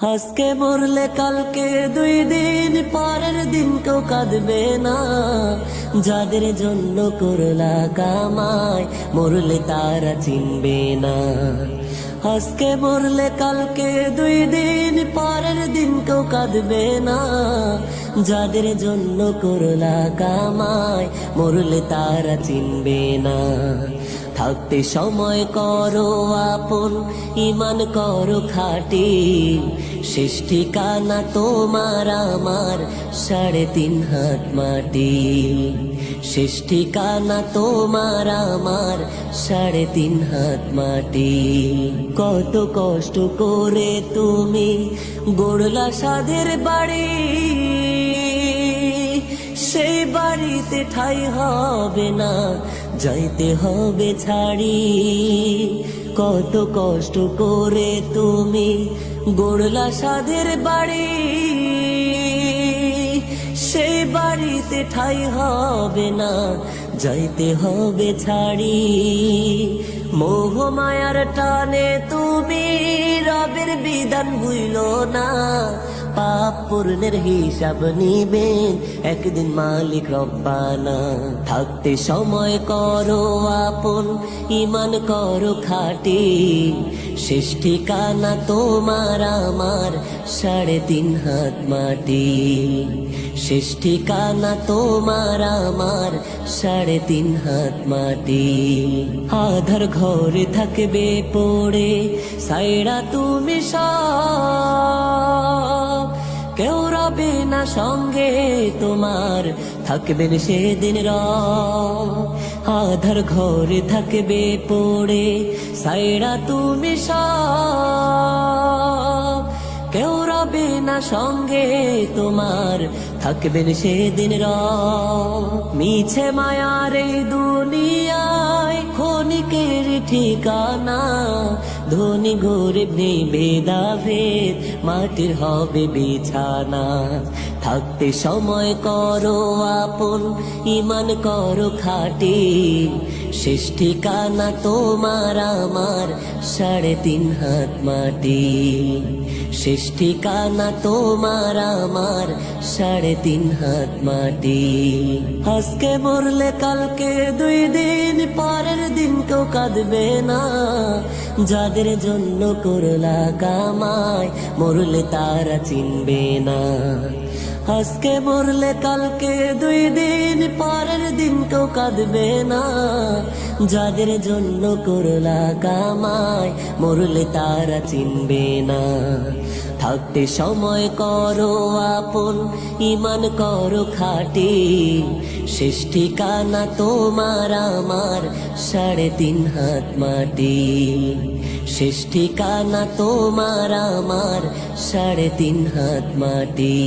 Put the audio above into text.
আজকে মরলে কালকে 2 দিন পরের দিন কেউ কাঁদবে না। যাদের জন্য করলা কামাই মরলে তারা চিনবে না। আজকে মরলে কালকে 2 দিন পরের দিন কেউ কাঁদবে না। যাদের জন্য করলা কামাই মরলে তারা চিনবে না। থাকতে সময় করো আপন, ইমান করো খাঁটি। শেষ ঠিকানা তোমার আমার 3.5 হাত মাটি। শেষ ঠিকানা তোমার আমার 3.5 হাত মাটি। কত কষ্ট করে তুমি গড়লা সাধের বাড়ি, সেই বাড়িতে ঠাঁই হবে না, যাইতে হবে ছাড়ি। কত কষ্ট করে তুমি গড়লা সাধের বাড়ি, সেই বাড়িতে ঠাঁই হবে না, যাইতে হবে ছাড়ি। মোহ মায়ার টানে তুমি রবের বিধান ভুইলো না। পাপ পূর্ণের হিসাব নিবেন একদিন মালিক রব্বানা। থাকতে সময় করো আপন, ইমান করো খাঁটি। শেষ ঠিকানা তোমার আমার 3.5 হাত মাটি। শেষ ঠিকানা তোমার আমার 3.5 হাত মাটি। আধার ঘরে থাকবে পড়ে সাইরা তুমি সব, কেউ রবে না সঙ্গে তোমার, থাকবেন সেদিন রব। আধার ঘরে থাকবে পড়ে সাইরা তুমি সব, কেউ রবে না সঙ্গে তোমার, থাকবেন সেদিন রব। মিছে মায়ার এই দুনিয়ায় ক্ষণিকের ঠিকানা। ধনী গরিব নেই ভেদাভেদ, মাটির হবে বিছানা। থাকতে সময় করো আপন, ইমান করো খাঁটি। শেষ ঠিকানা তোমার আমার 3.5 হাত মাটি। শেষ ঠিকানা তোমার আমার 3.5 হাত মাটি। আজকে মরলে কালকে 2 দিন পরের দিন কেউ কাঁদবে না। যাদের জন্য করলা কামাই মরলে তারা চিনবে না। আজকে মরলে কালকে 2 দিন পরের দিন কেউ কাঁদবে না। যাদের জন্য করলা কামাই মরলে তারা চিনবে না। থাকতে সময় করো আপন, ইমান করো খাঁটি। শেষ ঠিকানা তোমার আমার 3.5 হাত মাটি। শেষ ঠিকানা তোমার আমার 3.5 হাত মাটি।